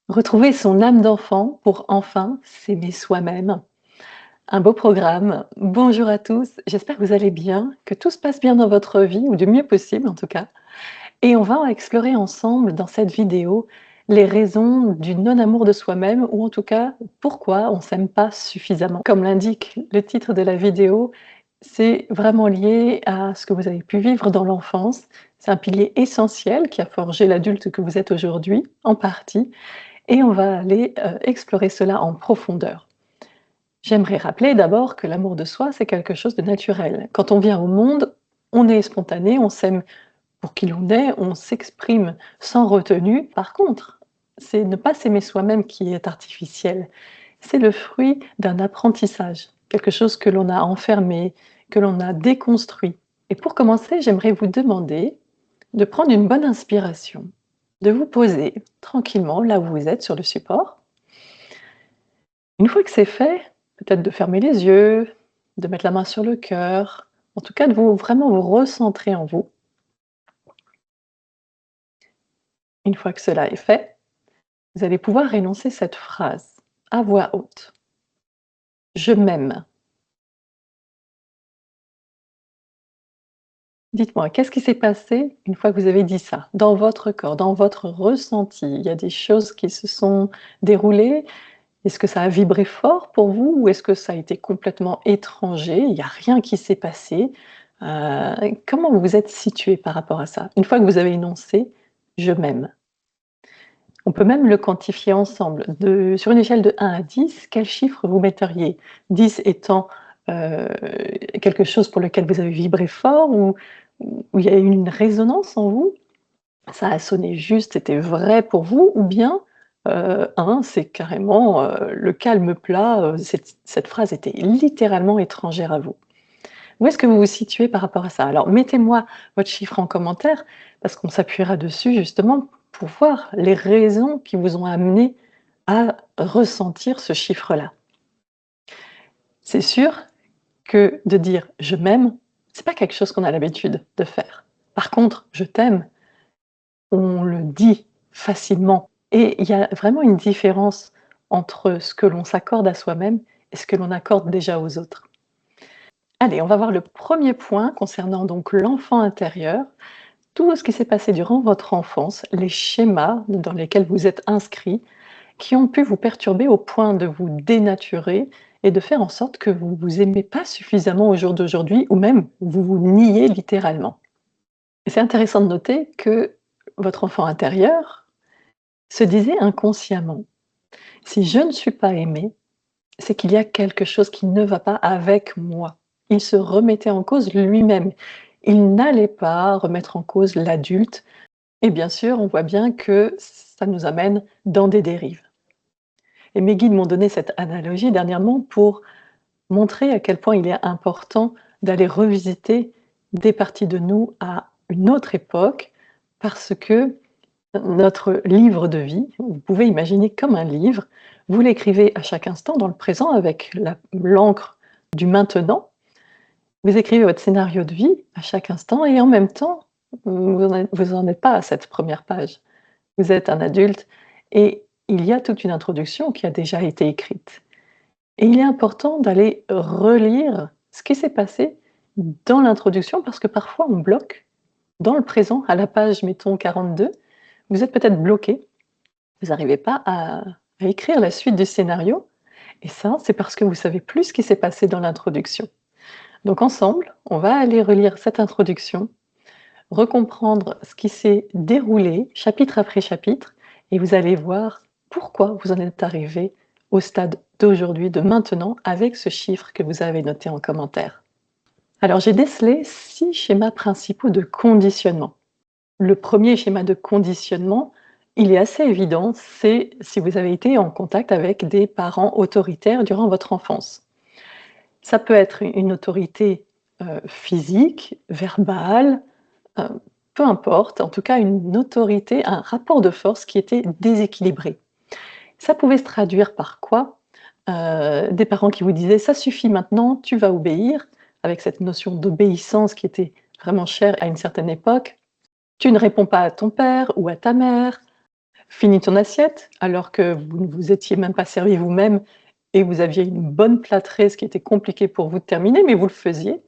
Retrouver son âme d'enfant pour enfin s'aimer soi-même. Un beau programme. Bonjour à tous, j'espère que vous allez bien, que tout se passe bien dans votre vie, ou du mieux possible en tout cas. Et on va explorer ensemble dans cette vidéo les raisons du non-amour de soi-même, ou en tout cas pourquoi on ne s'aime pas suffisamment. Comme l'indique le titre de la vidéo, c'est vraiment lié à ce que vous avez pu vivre dans l'enfance. C'est un pilier essentiel qui a forgé l'adulte que vous êtes aujourd'hui, en partie, et on va aller explorer cela en profondeur. J'aimerais rappeler d'abord que l'amour de soi, c'est quelque chose de naturel. Quand on vient au monde, on est spontané, on s'aime pour qui l'on est, on s'exprime sans retenue. Par contre, c'est ne pas s'aimer soi-même qui est artificiel. C'est le fruit d'un apprentissage, quelque chose que l'on a enfermé, que l'on a déconstruit. Et pour commencer, j'aimerais vous demander de prendre une bonne inspiration, de vous poser tranquillement là où vous êtes sur le support. Une fois que c'est fait, peut-être de fermer les yeux, de mettre la main sur le cœur, en tout cas de vraiment vous recentrer en vous. Une fois que cela est fait, vous allez pouvoir énoncer cette phrase à voix haute. Je m'aime. Dites-moi, qu'est-ce qui s'est passé une fois que vous avez dit ça? Dans votre corps, dans votre ressenti, il y a des choses qui se sont déroulées? Est-ce que ça a vibré fort pour vous ou est-ce que ça a été complètement étranger? Il n'y a rien qui s'est passé? Comment vous vous êtes situé par rapport à ça? Une fois que vous avez énoncé: «Je m'aime». On peut même le quantifier ensemble. Sur une échelle de 1 à 10, quel chiffre vous metteriez? 10 étant, heu, quelque chose pour lequel vous avez vibré fort ou où il y a eu une résonance en vous? Ça a sonné juste, c'était vrai pour vous ou bien, 1, c'est carrément, le calme plat, cette phrase était littéralement étrangère à vous. Où est-ce que vous vous situez par rapport à ça? Alors mettez-moi votre chiffre en commentaire, parce qu'on s'appuiera dessus justement pour voir les raisons qui vous ont amené à ressentir ce chiffre-là. C'est sûr que de dire: «Je m'aime», c'est pas quelque chose qu'on a l'habitude de faire. Par contre, «Je t'aime», on le dit facilement et il y a vraiment une différence entre ce que l'on s'accorde à soi-même et ce que l'on accorde déjà aux autres. Allez, on va voir le premier point concernant donc l'enfant intérieur, tout ce qui s'est passé durant votre enfance, les schémas dans lesquels vous êtes inscrit, qui ont pu vous perturber au point de vous dénaturer et de faire en sorte que vous vous aimez pas suffisamment au jour d'aujourd'hui ou même vous vous niez littéralement. Et c'est intéressant de noter que votre enfant intérieur se disait inconsciemment: «Si je ne suis pas aimé, c'est qu'il y a quelque chose qui ne va pas avec moi». Il se remettait en cause lui-même. Il n'allait pas remettre en cause l'adulte et bien sûr, on voit bien que ça nous amène dans des dérives. Et mes guides m'ont donné cette analogie dernièrement pour montrer à quel point il est important d'aller revisiter des parties de nous à une autre époque, parce que notre livre de vie, vous pouvez imaginer comme un livre, vous l'écrivez à chaque instant dans le présent avec l'encre du maintenant. Vous écrivez votre scénario de vie à chaque instant et en même temps, vous en êtes pas à cette première page. Vous êtes un adulte et il y a toute une introduction qui a déjà été écrite. Et il est important d'aller relire ce qui s'est passé dans l'introduction parce que parfois on bloque dans le présent, à la page, mettons 42, vous êtes peut-être bloqué, vous n'arrivez pas à écrire la suite du scénario et ça, c'est parce que vous savez plus ce qui s'est passé dans l'introduction. Donc ensemble, on va aller relire cette introduction, recomprendre ce qui s'est déroulé chapitre après chapitre et vous allez voir pourquoi vous en êtes arrivé au stade d'aujourd'hui, de maintenant, avec ce chiffre que vous avez noté en commentaire. Alors j'ai décelé 6 schémas principaux de conditionnement. Le premier schéma de conditionnement, il est assez évident, c'est si vous avez été en contact avec des parents autoritaires durant votre enfance. Ça peut être une autorité, physique, verbale, heu, peu importe, en tout cas une autorité, un rapport de force qui était déséquilibré. Ça pouvait se traduire par quoi? Des parents qui vous disaient: «Ça suffit maintenant, tu vas obéir», avec cette notion d'obéissance qui était vraiment chère à une certaine époque. «Tu ne réponds pas à ton père ou à ta mère», fini ton assiette alors que vous ne vous étiez même pas servi vous-même et vous aviez une bonne plâtrée, ce qui était compliqué pour vous de terminer, mais vous le faisiez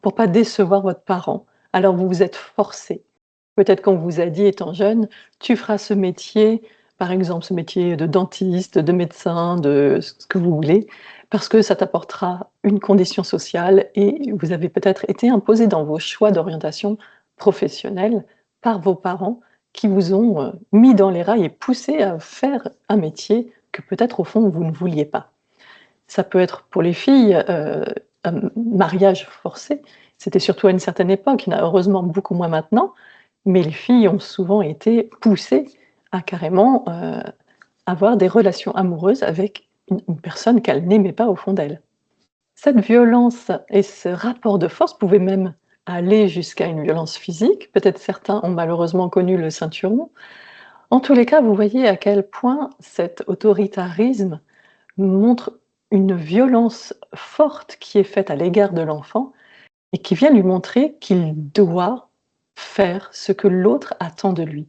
pour pas décevoir votre parent. Alors vous vous êtes forcé. Peut-être qu'on vous a dit étant jeune: «Tu feras ce métier», par exemple ce métier de dentiste, de médecin, de ce que vous voulez, parce que ça t'apportera une condition sociale et vous avez peut-être été imposé dans vos choix d'orientation professionnelle par vos parents qui vous ont, mis dans les rails et poussé à faire un métier que peut-être au fond vous ne vouliez pas. Ça peut être pour les filles, un mariage forcé. C'était surtout à une certaine époque, il y en a heureusement beaucoup moins maintenant, mais les filles ont souvent été poussées à carrément, avoir des relations amoureuses avec une personne qu'elles n'aimaient pas au fond d'elles. Cette violence et ce rapport de force pouvaient même aller jusqu'à une violence physique. Peut-être certains ont malheureusement connu le ceinturon. En tous les cas, vous voyez à quel point cet autoritarisme montre une violence forte qui est faite à l'égard de l'enfant et qui vient lui montrer qu'il doit faire ce que l'autre attend de lui.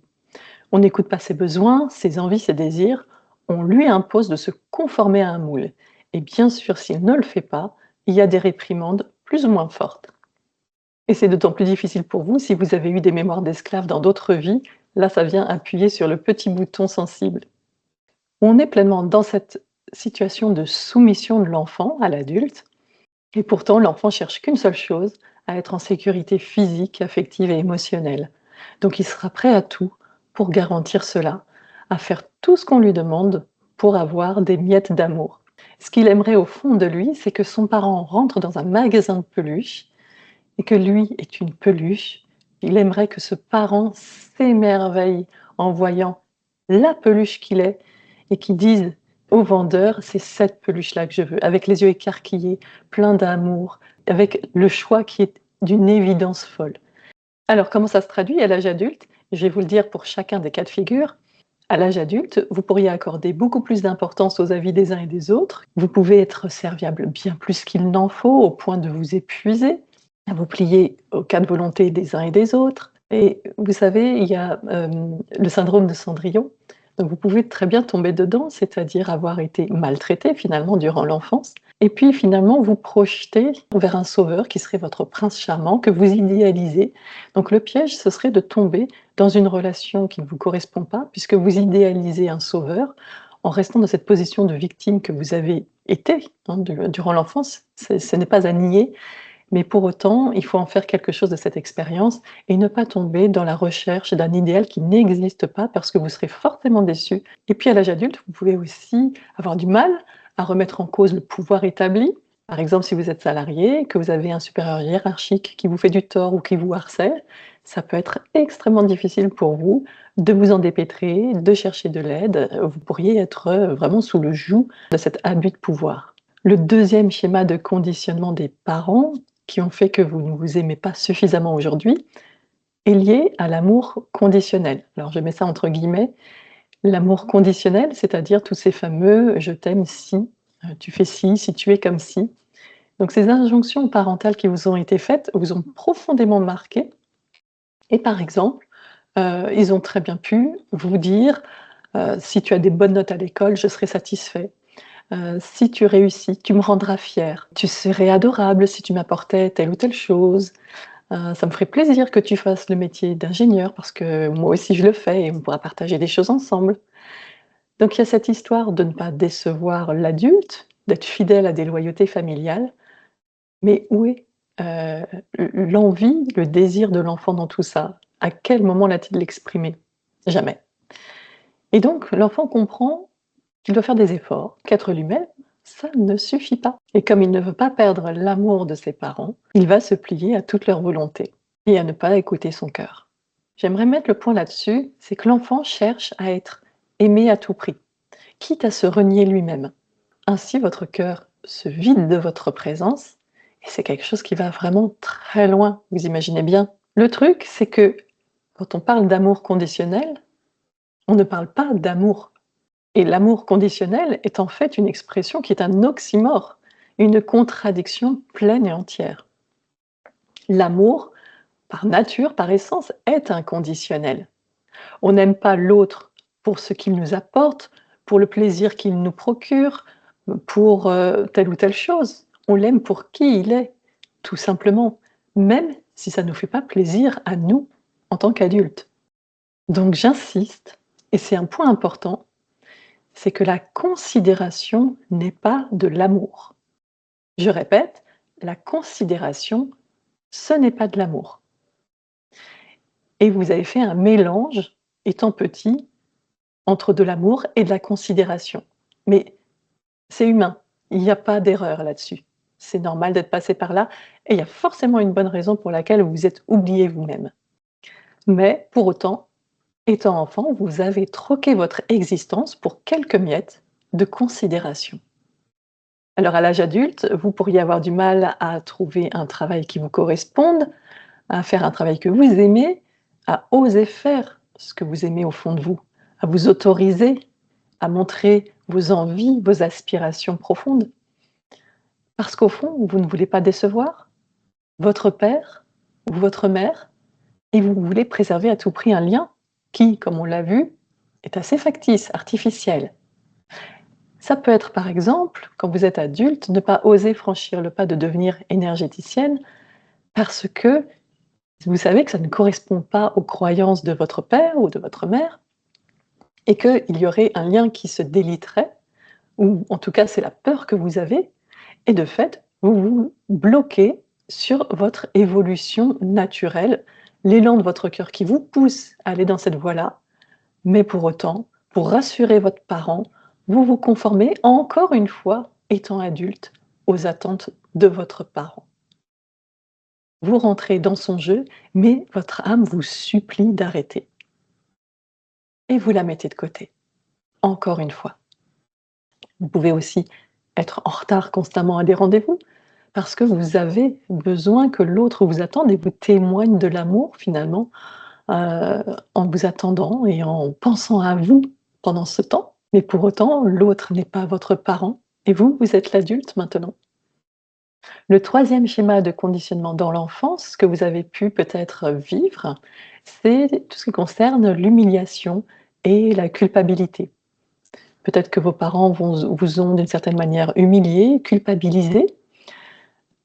On n'écoute pas ses besoins, ses envies, ses désirs, on lui impose de se conformer à un moule. Et bien sûr, s'il ne le fait pas, il y a des réprimandes plus ou moins fortes. Et c'est d'autant plus difficile pour vous si vous avez eu des mémoires d'esclaves dans d'autres vies. Là, ça vient appuyer sur le petit bouton sensible. On est pleinement dans cette situation de soumission de l'enfant à l'adulte, et pourtant l'enfant cherche qu'une seule chose, à être en sécurité physique, affective et émotionnelle. Donc il sera prêt à tout pour garantir cela, à faire tout ce qu'on lui demande pour avoir des miettes d'amour. Ce qu'il aimerait au fond de lui, c'est que son parent rentre dans un magasin de peluches et que lui est une peluche. Il aimerait que ce parent s'émerveille en voyant la peluche qu'il est et qu'il dise au vendeur: «C'est cette peluche-là que je veux», avec les yeux écarquillés, plein d'amour, avec le choix qui est d'une évidence folle. Alors comment ça se traduit à l'âge adulte? Je vais vous le dire pour chacun des cas de figure. À l'âge adulte, vous pourriez accorder beaucoup plus d'importance aux avis des uns et des autres. Vous pouvez être serviable bien plus qu'il n'en faut, au point de vous épuiser, à vous plier aux cas de volonté des uns et des autres. Et vous savez, il y a le syndrome de Cendrillon. Donc vous pouvez très bien tomber dedans, c'est-à-dire avoir été maltraité finalement durant l'enfance, et puis finalement vous projeter vers un sauveur qui serait votre prince charmant, que vous idéalisez. Donc le piège, ce serait de tomber dans une relation qui ne vous correspond pas, puisque vous idéalisez un sauveur en restant dans cette position de victime que vous avez été durant l'enfance. Ce n'est pas à nier, mais pour autant, il faut en faire quelque chose de cette expérience et ne pas tomber dans la recherche d'un idéal qui n'existe pas parce que vous serez fortement déçu. Et puis à l'âge adulte, vous pouvez aussi avoir du mal à remettre en cause le pouvoir établi. Par exemple, si vous êtes salarié, que vous avez un supérieur hiérarchique qui vous fait du tort ou qui vous harcèle, ça peut être extrêmement difficile pour vous de vous en dépêtrer, de chercher de l'aide. Vous pourriez être vraiment sous le joug de cet abus de pouvoir. Le deuxième schéma de conditionnement des parents qui ont fait que vous ne vous aimez pas suffisamment aujourd'hui est lié à l'amour conditionnel. Alors je mets ça entre guillemets, l'amour conditionnel, c'est-à-dire tous ces fameux «je t'aime si», tu fais ci, si tu es comme si. Donc ces injonctions parentales qui vous ont été faites vous ont profondément marqué et par exemple, ils ont très bien pu vous dire, «Si tu as des bonnes notes à l'école, je serai satisfait. Si tu réussis, tu me rendras fière. Tu serais adorable si tu m'apportais telle ou telle chose. Ça me ferait plaisir que tu fasses le métier d'ingénieur parce que moi aussi je le fais et on pourra partager des choses ensemble». Donc il y a cette histoire de ne pas décevoir l'adulte, d'être fidèle à des loyautés familiales, mais où est, l'envie, le désir de l'enfant dans tout ça? À quel moment l'a-t-il exprimé? Jamais. Et donc l'enfant comprend qu'il doit faire des efforts, qu'être lui-même, ça ne suffit pas. Et comme il ne veut pas perdre l'amour de ses parents, il va se plier à toute leur volonté et à ne pas écouter son cœur. J'aimerais mettre le point là-dessus, c'est que l'enfant cherche à être aimé à tout prix, quitte à se renier lui-même. Ainsi, votre cœur se vide de votre présence et c'est quelque chose qui va vraiment très loin, vous imaginez bien. Le truc, c'est que quand on parle d'amour conditionnel, on ne parle pas d'amour. Et l'amour conditionnel est en fait une expression qui est un oxymore, une contradiction pleine et entière. L'amour, par nature, par essence, est inconditionnel. On n'aime pas l'autre pour ce qu'il nous apporte, pour le plaisir qu'il nous procure, pour telle ou telle chose. On l'aime pour qui il est, tout simplement, même si ça ne nous fait pas plaisir à nous en tant qu'adultes. Donc j'insiste, et c'est un point important, c'est que la considération n'est pas de l'amour. Je répète, la considération, ce n'est pas de l'amour. Et vous avez fait un mélange, étant petit, entre de l'amour et de la considération. Mais c'est humain, il n'y a pas d'erreur là-dessus. C'est normal d'être passé par là, et il y a forcément une bonne raison pour laquelle vous vous êtes oublié vous-même. Mais pour autant, étant enfant, vous avez troqué votre existence pour quelques miettes de considération. Alors à l'âge adulte, vous pourriez avoir du mal à trouver un travail qui vous corresponde, à faire un travail que vous aimez, à oser faire ce que vous aimez au fond de vous, à vous autoriser à montrer vos envies, vos aspirations profondes. Parce qu'au fond, vous ne voulez pas décevoir votre père ou votre mère, et vous voulez préserver à tout prix un lien qui, comme on l'a vu, est assez factice, artificiel. Ça peut être par exemple, quand vous êtes adulte, ne pas oser franchir le pas de devenir énergéticienne parce que vous savez que ça ne correspond pas aux croyances de votre père ou de votre mère et qu'il y aurait un lien qui se déliterait, ou en tout cas c'est la peur que vous avez, et de fait, vous vous bloquez sur votre évolution naturelle, l'élan de votre cœur qui vous pousse à aller dans cette voie-là, mais pour autant, pour rassurer votre parent, vous vous conformez, encore une fois, étant adulte, aux attentes de votre parent. Vous rentrez dans son jeu, mais votre âme vous supplie d'arrêter. Et vous la mettez de côté, encore une fois. Vous pouvez aussi être en retard constamment à des rendez-vous, parce que vous avez besoin que l'autre vous attende et vous témoigne de l'amour finalement, en vous attendant et en pensant à vous pendant ce temps. Mais pour autant, l'autre n'est pas votre parent et vous, vous êtes l'adulte maintenant. Le troisième schéma de conditionnement dans l'enfance que vous avez pu peut-être vivre, c'est tout ce qui concerne l'humiliation et la culpabilité. Peut-être que vos parents vous ont d'une certaine manière humilié, culpabilisé,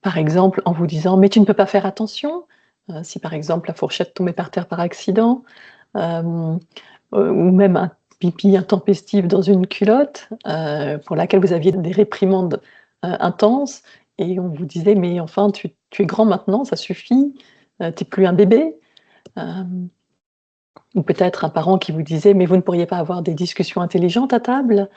par exemple en vous disant: «Mais tu ne peux pas faire attention», si par exemple la fourchette tombait par terre par accident, hem, ou même un pipi intempestif dans une culotte, pour laquelle vous aviez des réprimandes, intenses, et on vous disait: «Mais enfin tu es grand maintenant, ça suffit, tu es plus un bébé». Hem, ou peut-être un parent qui vous disait: «Mais vous ne pourriez pas avoir des discussions intelligentes à table?»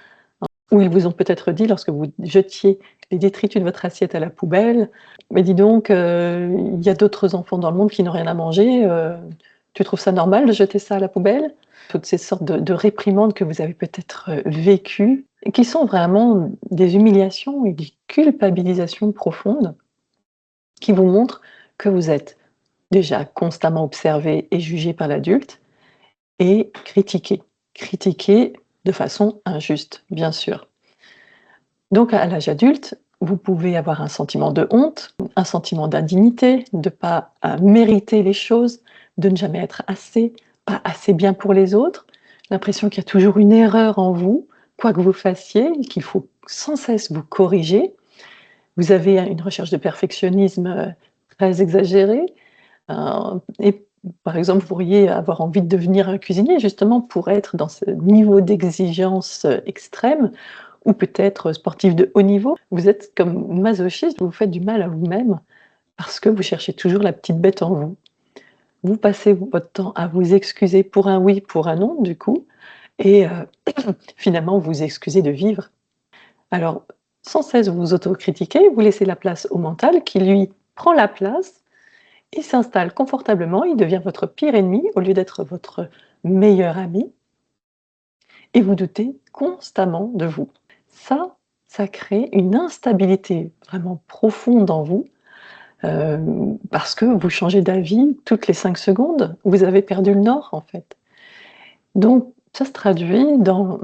Ou ils vous ont peut-être dit lorsque vous jetiez les détritus de votre assiette à la poubelle: «Mais dis donc, il y a d'autres enfants dans le monde qui n'ont rien à manger, tu trouves ça normal de jeter ça à la poubelle?» Toutes ces sortes de réprimandes que vous avez peut-être, vécues et qui sont vraiment des humiliations et des culpabilisations profondes qui vous montrent que vous êtes déjà constamment observé et jugé par l'adulte et critiqué. Critiqué de façon injuste, bien sûr. Donc à l'âge adulte, vous pouvez avoir un sentiment de honte, un sentiment d'indignité, de pas, mériter les choses, de ne jamais être assez, pas assez bien pour les autres, l'impression qu'il y a toujours une erreur en vous, quoi que vous fassiez, et qu'il faut sans cesse vous corriger. Vous avez une recherche de perfectionnisme, très exagérée, et par exemple, vous pourriez avoir envie de devenir cuisinier justement pour être dans ce niveau d'exigence, extrême, ou peut-être sportif de haut niveau. Vous êtes comme masochiste, vous vous faites du mal à vous-même parce que vous cherchez toujours la petite bête en vous. Vous passez votre temps à vous excuser pour un oui, pour un non du coup, et finalement vous excusez de vivre. Alors, sans cesse vous vous autocritiquez, vous laissez la place au mental qui lui prend la place, il s'installe confortablement, il devient votre pire ennemi au lieu d'être votre meilleur ami, et vous doutez constamment de vous. Ça crée une instabilité vraiment profonde en vous, parce que vous changez d'avis toutes les 5 secondes. Vous avez perdu le nord, en fait. Donc ça se traduit dans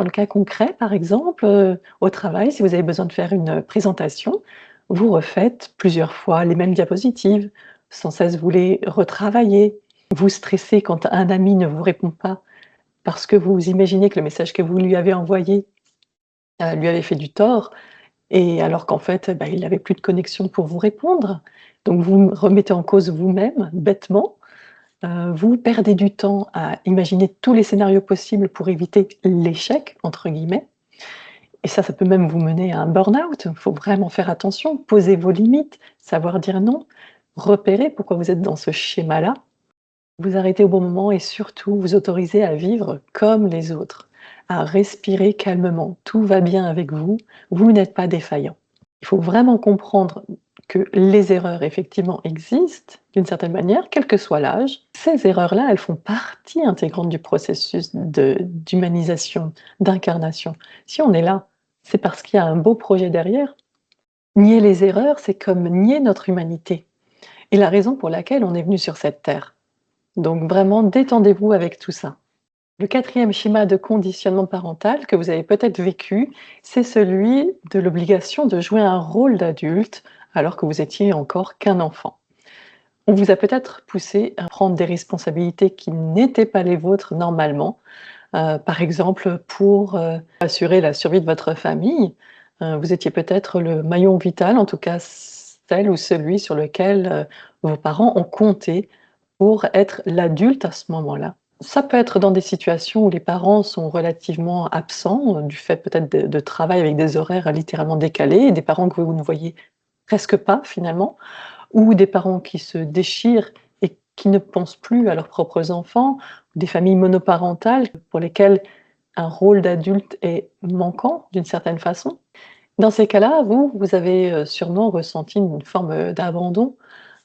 le cas concret, par exemple, au travail, si vous avez besoin de faire une présentation, vous refaites plusieurs fois les mêmes diapositives, sans cesse vous les retravaillez. Vous stressez quand un ami ne vous répond pas parce que vous imaginez que le message que vous lui avez envoyé, lui avait fait du tort et alors qu'en fait, bah, il n'avait plus de connexion pour vous répondre. Donc vous remettez en cause vous-même, bêtement. Vous perdez du temps à imaginer tous les scénarios possibles pour éviter «l'échec» entre guillemets et ça peut même vous mener à un burn-out. Il faut vraiment faire attention, poser vos limites, savoir dire non, repérer pourquoi vous êtes dans ce schéma-là, vous arrêtez au bon moment et surtout vous autorisez à vivre comme les autres, à respirer calmement. Tout va bien avec vous, vous n'êtes pas défaillant. Il faut vraiment comprendre que les erreurs effectivement existent d'une certaine manière, quel que soit l'âge. Ces erreurs-là, elles font partie intégrante du processus d'humanisation, d'incarnation. Si on est là, c'est parce qu'il y a un beau projet derrière. Nier les erreurs, c'est comme nier notre humanité et la raison pour laquelle on est venu sur cette terre. Donc vraiment, détendez-vous avec tout ça. Le quatrième schéma de conditionnement parental que vous avez peut-être vécu, c'est celui de l'obligation de jouer un rôle d'adulte alors que vous étiez encore qu'un enfant. On vous a peut-être poussé à prendre des responsabilités qui n'étaient pas les vôtres normalement, par exemple pour assurer la survie de votre famille. Vous étiez peut-être le maillon vital, en tout cas celle ou celui sur lequel vos parents ont compté pour être l'adulte à ce moment-là. Ça peut être dans des situations où les parents sont relativement absents, du fait peut-être de travail avec des horaires littéralement décalés et des parents que vous ne voyez presque pas finalement, ou des parents qui se déchirent et qui ne pensent plus à leurs propres enfants, des familles monoparentales pour lesquelles un rôle d'adulte est manquant d'une certaine façon. Dans ces cas-là, vous avez, sûrement ressenti une forme, d'abandon.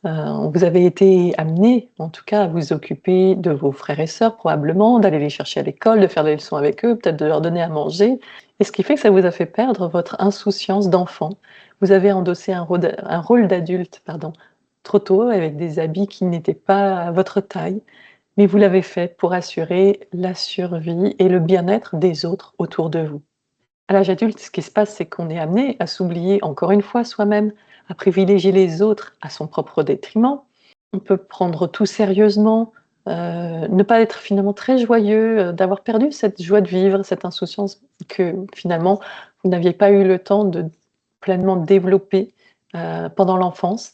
Vous avez été amenés, en tout cas, à vous occuper de vos frères et sœurs probablement, d'aller les chercher à l'école, de faire des leçons avec eux, peut-être de leur donner à manger et ce qui fait que ça vous a fait perdre votre insouciance d'enfant. Vous avez endossé un rôle d'adulte, pardon, trop tôt avec des habits qui n'étaient pas à votre taille, mais vous l'avez fait pour assurer la survie et le bien-être des autres autour de vous. À l'âge adulte, ce qui se passe, c'est qu'on est amené à s'oublier encore une fois soi-même, à privilégier les autres à son propre détriment. On peut prendre tout sérieusement, ne pas être finalement très joyeux, d'avoir perdu cette joie de vivre, cette insouciance que finalement vous n'aviez pas eu le temps de pleinement développer, pendant l'enfance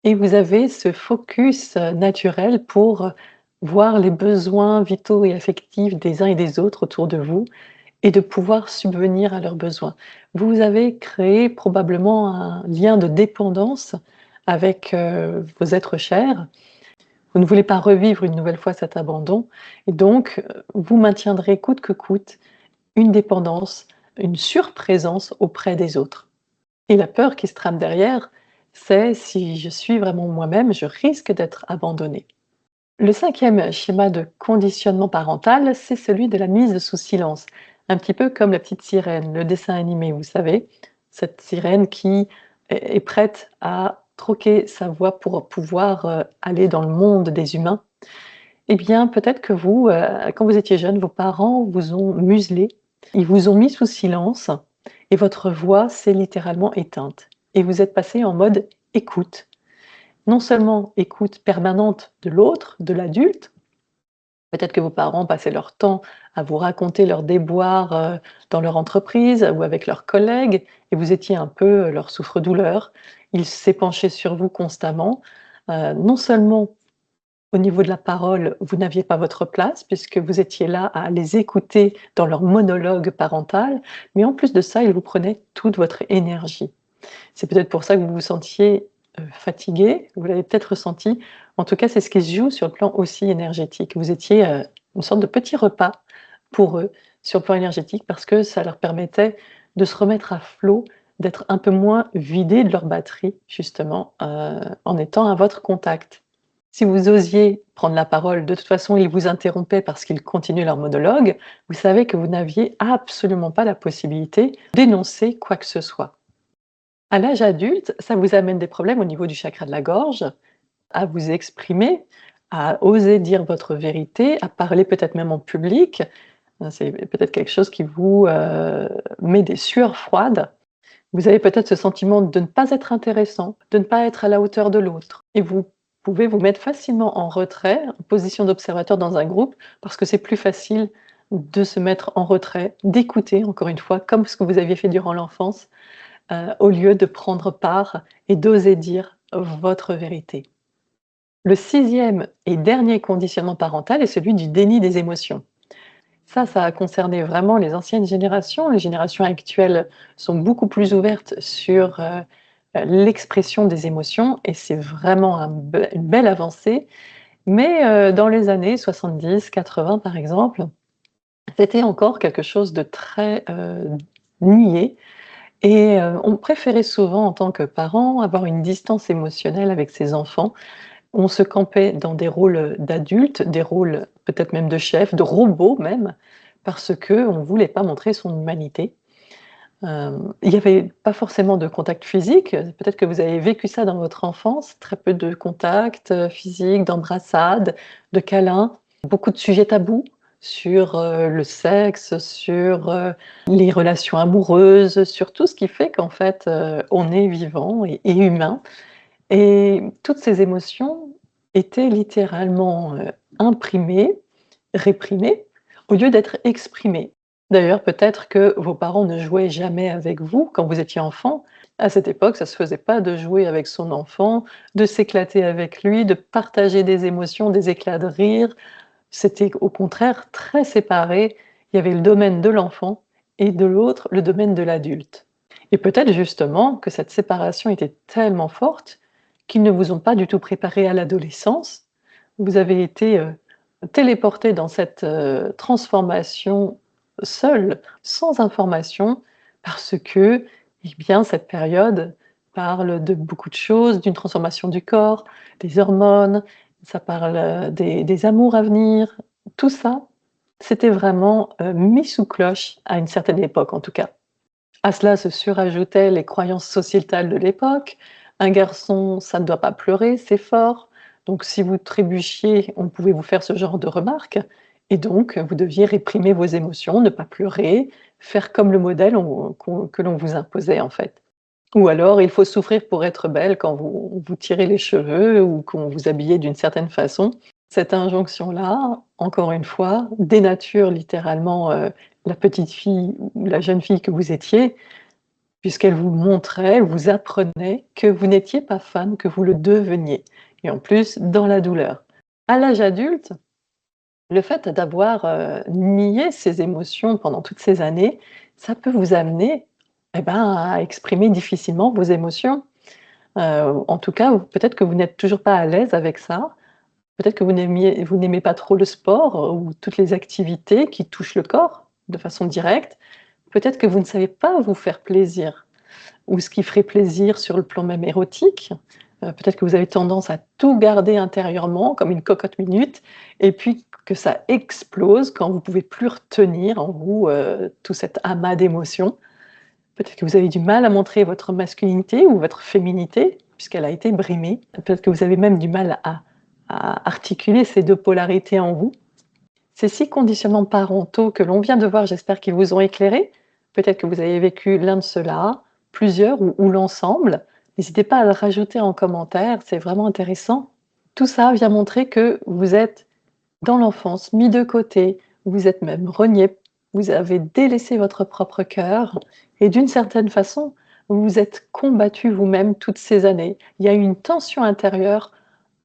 et vous avez ce focus, naturel pour, voir les besoins vitaux et affectifs des uns et des autres autour de vous et de pouvoir subvenir à leurs besoins. Vous avez créé probablement un lien de dépendance avec, vos êtres chers. Vous ne voulez pas revivre une nouvelle fois cet abandon et donc, vous maintiendrez coûte que coûte une dépendance, une surprésence auprès des autres. Et la peur qui se trame derrière, c'est: «Si je suis vraiment moi-même, je risque d'être abandonné». Le cinquième schéma de conditionnement parental, c'est celui de la mise sous silence. Un petit peu comme la petite sirène, le dessin animé, vous savez? Cette sirène qui est prête à troquer sa voix pour pouvoir, aller dans le monde des humains. Eh bien, peut-être que vous, quand vous étiez jeune, vos parents vous ont muselé, ils vous ont mis sous silence et votre voix s'est littéralement éteinte et vous êtes passé en mode écoute. Non seulement écoute permanente de l'autre, de l'adulte, peut-être que vos parents passaient leur temps à vous raconter leurs déboires, dans leur entreprise ou avec leurs collègues et vous étiez un peu leur souffre-douleur. Ils s'épanchaient sur vous constamment. Non seulement au niveau de la parole, vous n'aviez pas votre place puisque vous étiez là à les écouter dans leur monologue parental, mais en plus de ça, ils vous prenaient toute votre énergie. C'est peut-être pour ça que vous vous sentiez, fatigué, vous l'avez peut-être ressenti. En tout cas, c'est ce qui se joue sur le plan aussi énergétique. Vous étiez, une sorte de petit repas pour eux, sur le plan énergétique, parce que ça leur permettait de se remettre à flot, d'être un peu moins vidés de leur batterie justement, en étant à votre contact. Si vous osiez prendre la parole, de toute façon, ils vous interrompaient parce qu'ils continuaient leur monologue, vous savez que vous n'aviez absolument pas la possibilité d'énoncer quoi que ce soit. À l'âge adulte, ça vous amène des problèmes au niveau du chakra de la gorge, à vous exprimer, à oser dire votre vérité, à parler peut-être même en public. C'est peut-être quelque chose qui vous, met des sueurs froides. Vous avez peut-être ce sentiment de ne pas être intéressant, de ne pas être à la hauteur de l'autre et vous pouvez vous mettre facilement en retrait, en position d'observateur dans un groupe parce que c'est plus facile, de se mettre en retrait, d'écouter encore une fois, comme ce que vous aviez fait durant l'enfance, au lieu de prendre part et d'oser dire votre vérité. Le 6e et dernier conditionnement parental est celui du déni des émotions. Ça a concerné vraiment les anciennes générations. Les générations actuelles sont beaucoup plus ouvertes sur, l'expression des émotions et c'est vraiment une belle avancée. Mais, dans les années 70-80 par exemple, c'était encore quelque chose de très, nié et on préférait souvent en tant que parents avoir une distance émotionnelle avec ses enfants. On se campait dans des rôles d'adultes, des rôles peut-être même de chef, de robot même, parce qu'on ne voulait pas montrer son humanité. Il n'y avait pas forcément de contact physique, peut-être que vous avez vécu ça dans votre enfance, très peu de contact, physique, d'embrassades, de câlins, beaucoup de sujets tabous sur, le sexe, sur, les relations amoureuses, sur tout ce qui fait qu'en fait, on est vivant et humain et toutes ces émotions étaient littéralement, imprimées, réprimées, au lieu d'être exprimées. D'ailleurs, peut-être que vos parents ne jouaient jamais avec vous quand vous étiez enfant. À cette époque, ça se faisait pas de jouer avec son enfant, de s'éclater avec lui, de partager des émotions, des éclats de rire. C'était au contraire très séparé. Il y avait le domaine de l'enfant et de l'autre, le domaine de l'adulte. Et peut-être justement que cette séparation était tellement forte qu'ils ne vous ont pas du tout préparé à l'adolescence. Vous avez été, téléportés dans cette, transformation seul, sans information, parce que, eh bien, cette période parle de beaucoup de choses, d'une transformation du corps, des hormones, ça parle, des amours à venir. Tout ça, c'était vraiment, mis sous cloche à une certaine époque en tout cas. À cela se surajoutaient les croyances sociétales de l'époque. Un garçon, ça ne doit pas pleurer, c'est fort. Donc si vous trébuchiez, on pouvait vous faire ce genre de remarques et donc vous deviez réprimer vos émotions, ne pas pleurer, faire comme le modèle que l'on vous imposait en fait. Ou alors il faut souffrir pour être belle quand vous tirez les cheveux ou qu'on vous habillez d'une certaine façon. Cette injonction-là, encore une fois, dénature littéralement, la petite fille ou la jeune fille que vous étiez, puisqu'elle vous montrait, elle vous apprenait que vous n'étiez pas femme, que vous le deveniez et en plus dans la douleur. À l'âge adulte, le fait d'avoir, nié ses émotions pendant toutes ces années, ça peut vous amener, eh ben, à exprimer difficilement vos émotions. En tout cas, peut-être que vous n'êtes toujours pas à l'aise avec ça. Peut-être que vous n'aimez pas trop le sport ou toutes les activités qui touchent le corps de façon directe. Peut-être que vous ne savez pas vous faire plaisir ou ce qui ferait plaisir sur le plan même érotique. Peut-être que vous avez tendance à tout garder intérieurement comme une cocotte minute et puis que ça explose quand vous pouvez plus retenir en vous, tout cet amas d'émotions. Peut-être que vous avez du mal à montrer votre masculinité ou votre féminité puisqu'elle a été brimée. Peut-être que vous avez même du mal à articuler ces 2 polarités en vous. Ces 6 conditionnements parentaux que l'on vient de voir, j'espère qu'ils vous ont éclairé. Peut-être que vous avez vécu l'un de ceux-là, plusieurs ou l'ensemble. N'hésitez pas à le rajouter en commentaire, c'est vraiment intéressant. Tout ça vient montrer que vous êtes dans l'enfance, mis de côté, vous êtes même renié, vous avez délaissé votre propre cœur et d'une certaine façon, vous vous êtes combattu vous-même toutes ces années. Il y a eu une tension intérieure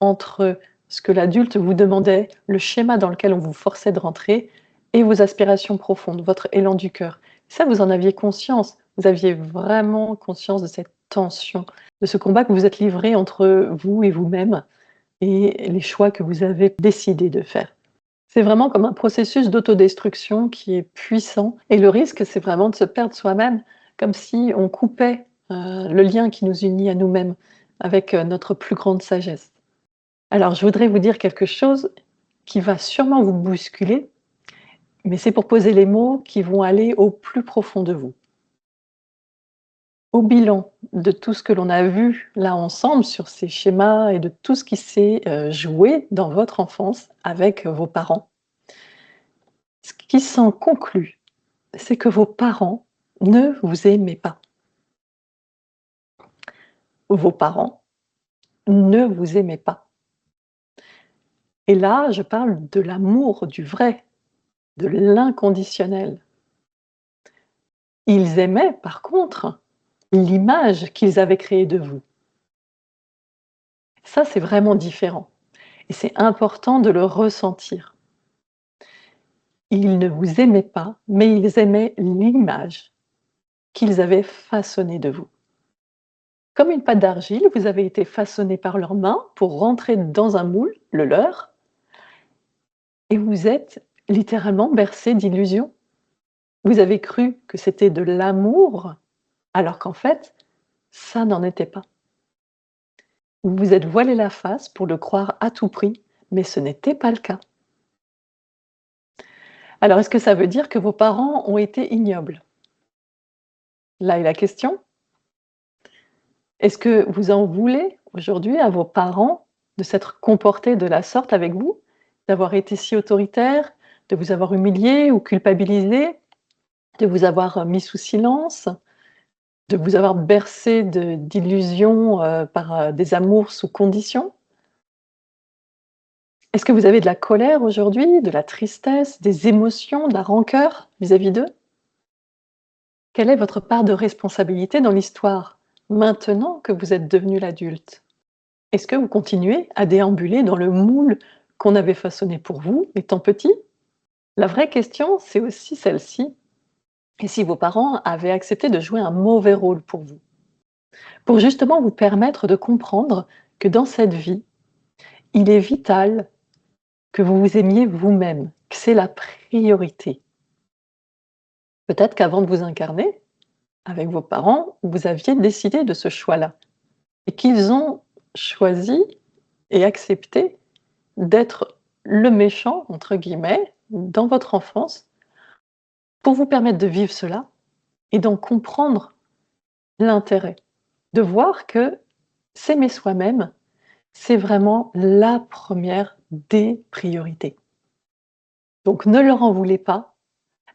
entre ce que l'adulte vous demandait, le schéma dans lequel on vous forçait de rentrer et vos aspirations profondes, votre élan du cœur. Ça, vous en aviez conscience, vous aviez vraiment conscience de cette tension, de ce combat que vous êtes livré entre vous et vous-même et les choix que vous avez décidé de faire. C'est vraiment comme un processus d'autodestruction qui est puissant et le risque, c'est vraiment de se perdre soi-même, comme si on coupait, le lien qui nous unit à nous-mêmes avec, notre plus grande sagesse. Alors, je voudrais vous dire quelque chose qui va sûrement vous bousculer, mais c'est pour poser les mots qui vont aller au plus profond de vous. Au bilan de tout ce que l'on a vu là ensemble sur ces schémas et de tout ce qui s'est joué dans votre enfance avec vos parents, ce qui s'en conclut, c'est que vos parents ne vous aimaient pas. Vos parents ne vous aimaient pas. Et là, je parle de l'amour, du vrai. de l'inconditionnel. Ils aimaient, par contre, l'image qu'ils avaient créée de vous. Ça, c'est vraiment différent et c'est important de le ressentir. Ils ne vous aimaient pas, mais ils aimaient l'image qu'ils avaient façonnée de vous. Comme une pâte d'argile, vous avez été façonné par leurs mains pour rentrer dans un moule, le leur, et vous êtes littéralement bercé d'illusions. Vous avez cru que c'était de l'amour, alors qu'en fait, ça n'en était pas. Vous vous êtes voilé la face pour le croire à tout prix, mais ce n'était pas le cas. Alors, est-ce que ça veut dire que vos parents ont été ignobles? Là est la question. Est-ce que vous en voulez aujourd'hui à vos parents de s'être comportés de la sorte avec vous? D'avoir été si autoritaires, de vous avoir humilié ou culpabilisé, de vous avoir mis sous silence, de vous avoir bercé d'illusions par des amours sous condition? Est-ce que vous avez de la colère aujourd'hui, de la tristesse, des émotions, de la rancœur vis-à-vis d'eux? Quelle est votre part de responsabilité dans l'histoire, maintenant que vous êtes devenu l'adulte? Est-ce que vous continuez à déambuler dans le moule qu'on avait façonné pour vous, étant petit? La vraie question, c'est aussi celle-ci. Et si vos parents avaient accepté de jouer un mauvais rôle pour vous? Pour justement vous permettre de comprendre que dans cette vie, il est vital que vous vous aimiez vous-même, que c'est la priorité. Peut-être qu'avant de vous incarner, avec vos parents, vous aviez décidé de ce choix-là et qu'ils ont choisi et accepté d'être «le méchant» entre guillemets dans votre enfance pour vous permettre de vivre cela et d'en comprendre l'intérêt. De voir que s'aimer soi-même, c'est vraiment la première des priorités. Donc ne leur en voulez pas,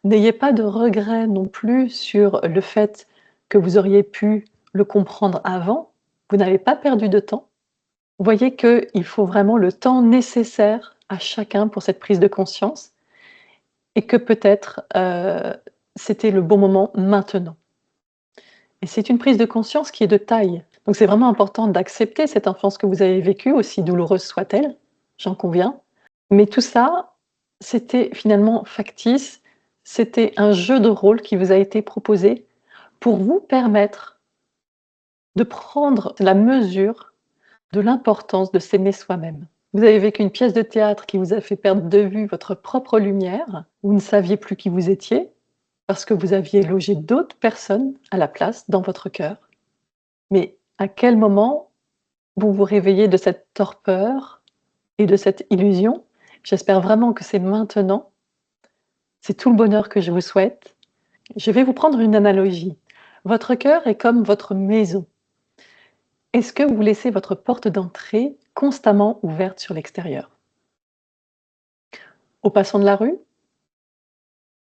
n'ayez pas de regrets non plus sur le fait que vous auriez pu le comprendre avant, vous n'avez pas perdu de temps. Voyez qu'il faut vraiment le temps nécessaire à chacun pour cette prise de conscience et que peut-être, c'était le bon moment maintenant. Et c'est une prise de conscience qui est de taille. Donc c'est vraiment important d'accepter cette enfance que vous avez vécue, aussi douloureuse soit-elle, j'en conviens. Mais tout ça, c'était finalement factice, c'était un jeu de rôle qui vous a été proposé pour vous permettre de prendre la mesure de l'importance de s'aimer soi-même. Vous avez vécu une pièce de théâtre qui vous a fait perdre de vue votre propre lumière, vous ne saviez plus qui vous étiez, parce que vous aviez logé d'autres personnes à la place dans votre cœur. Mais à quel moment vous vous réveillez de cette torpeur et de cette illusion? J'espère vraiment que c'est maintenant. C'est tout le bonheur que je vous souhaite. Je vais vous prendre une analogie. Votre cœur est comme votre maison. Est-ce que vous laissez votre porte d'entrée constamment ouverte sur l'extérieur? Aux passants de la rue?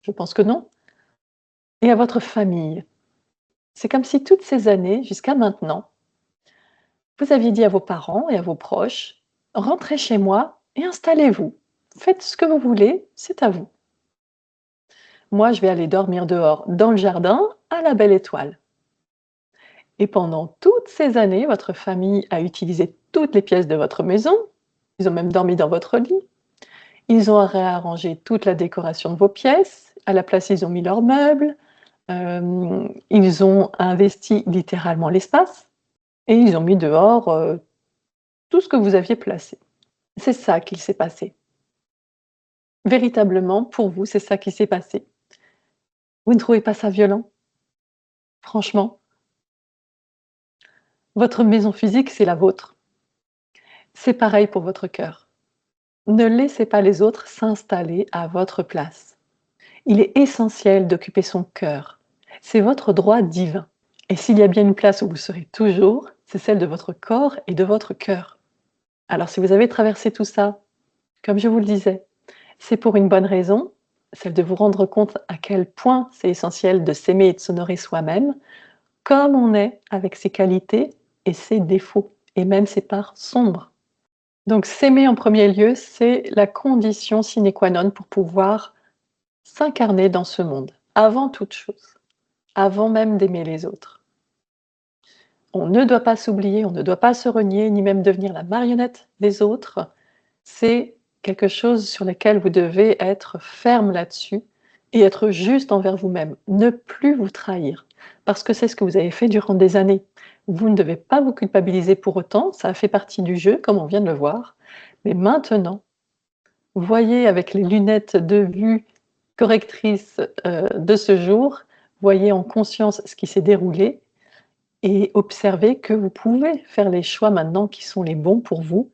Je pense que non. Et à votre famille? C'est comme si toutes ces années, jusqu'à maintenant, vous aviez dit à vos parents et à vos proches: «Rentrez chez moi et installez-vous. Faites ce que vous voulez, c'est à vous. Moi, je vais aller dormir dehors dans le jardin à la belle étoile». Et pendant toutes ces années, votre famille a utilisé toutes les pièces de votre maison. Ils ont même dormi dans votre lit. Ils ont réarrangé toute la décoration de vos pièces. À la place, ils ont mis leurs meubles. Ils ont investi littéralement l'espace et ils ont mis dehors, tout ce que vous aviez placé. C'est ça qu'il s'est passé. Véritablement, pour vous, c'est ça qui s'est passé. Vous ne trouvez pas ça violent? Franchement? Votre maison physique, c'est la vôtre. C'est pareil pour votre cœur. Ne laissez pas les autres s'installer à votre place. Il est essentiel d'occuper son cœur. C'est votre droit divin. Et s'il y a bien une place où vous serez toujours, c'est celle de votre corps et de votre cœur. Alors si vous avez traversé tout ça, comme je vous le disais, c'est pour une bonne raison, celle de vous rendre compte à quel point c'est essentiel de s'aimer et de s'honorer soi-même, comme on est, avec ses qualités et ses défauts, et même ses parts sombres. Donc s'aimer en premier lieu, c'est la condition sine qua non pour pouvoir s'incarner dans ce monde, avant toute chose, avant même d'aimer les autres. On ne doit pas s'oublier, on ne doit pas se renier, ni même devenir la marionnette des autres. C'est quelque chose sur lequel vous devez être ferme là-dessus et être juste envers vous-même. Ne plus vous trahir, parce que c'est ce que vous avez fait durant des années. Vous ne devez pas vous culpabiliser pour autant, ça a fait partie du jeu, comme on vient de le voir. Mais maintenant, voyez avec les lunettes de vue correctrice de ce jour, voyez en conscience ce qui s'est déroulé et observez que vous pouvez faire les choix maintenant qui sont les bons pour vous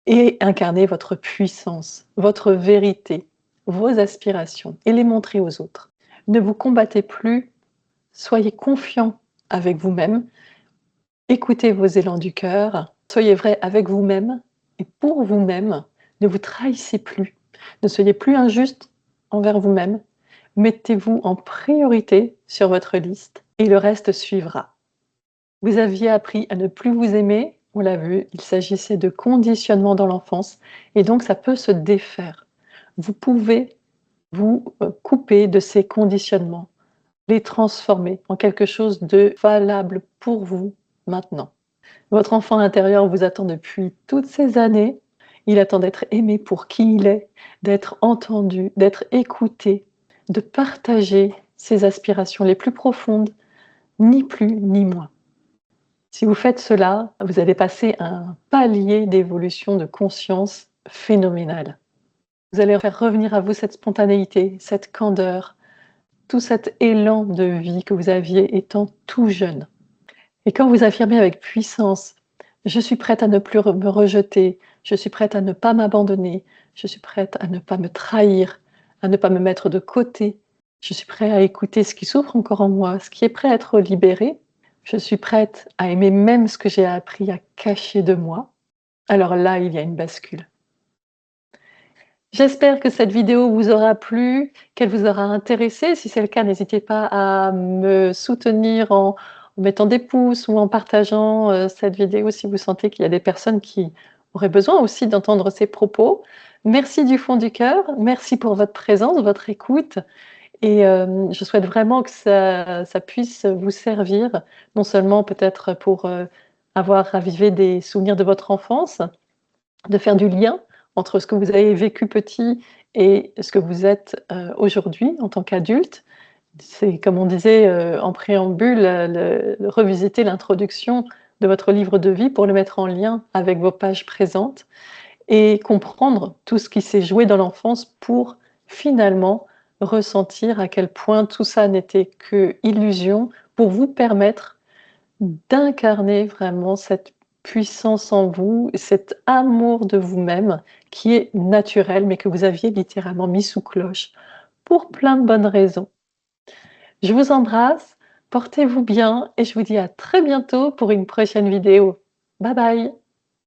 et incarner votre puissance, votre vérité, vos aspirations et les montrer aux autres. Ne vous combattez plus, soyez confiant avec vous-même, écoutez vos élans du cœur, soyez vrai avec vous-même et pour vous-même, ne vous trahissez plus, ne soyez plus injuste envers vous-même, mettez-vous en priorité sur votre liste et le reste suivra. Vous aviez appris à ne plus vous aimer, on l'a vu, il s'agissait de conditionnement dans l'enfance et donc ça peut se défaire. Vous pouvez vous couper de ces conditionnements, les transformer en quelque chose de valable pour vous maintenant. Votre enfant intérieur vous attend depuis toutes ces années, il attend d'être aimé pour qui il est, d'être entendu, d'être écouté, de partager ses aspirations les plus profondes, ni plus ni moins. Si vous faites cela, vous allez passer un palier d'évolution de conscience phénoménal. Vous allez faire revenir à vous cette spontanéité, cette candeur, tout cet élan de vie que vous aviez étant tout jeune. Et quand vous affirmez avec puissance: «Je suis prête à ne plus me rejeter, je suis prête à ne pas m'abandonner, je suis prête à ne pas me trahir, à ne pas me mettre de côté, je suis prêt à écouter ce qui souffre encore en moi, ce qui est prêt à être libéré, je suis prête à aimer même ce que j'ai appris à cacher de moi», alors là, il y a une bascule. J'espère que cette vidéo vous aura plu, qu'elle vous aura intéressé. Si c'est le cas, n'hésitez pas à me soutenir en mettant des pouces ou en partageant, cette vidéo si vous sentez qu'il y a des personnes qui auraient besoin aussi d'entendre ces propos. Merci du fond du cœur, merci pour votre présence, votre écoute et je souhaite vraiment que ça puisse vous servir, non seulement peut-être pour, avoir ravivé des souvenirs de votre enfance, de faire du lien entre ce que vous avez vécu petit et ce que vous êtes, aujourd'hui en tant qu'adulte. C'est comme on disait, en préambule, revisiter l'introduction de votre livre de vie pour le mettre en lien avec vos pages présentes et comprendre tout ce qui s'est joué dans l'enfance pour finalement ressentir à quel point tout ça n'était qu'illusion pour vous permettre d'incarner vraiment cette puissance en vous, cet amour de vous-même qui est naturel, mais que vous aviez littéralement mis sous cloche pour plein de bonnes raisons. Je vous embrasse, portez-vous bien et je vous dis à très bientôt pour une prochaine vidéo. Bye bye!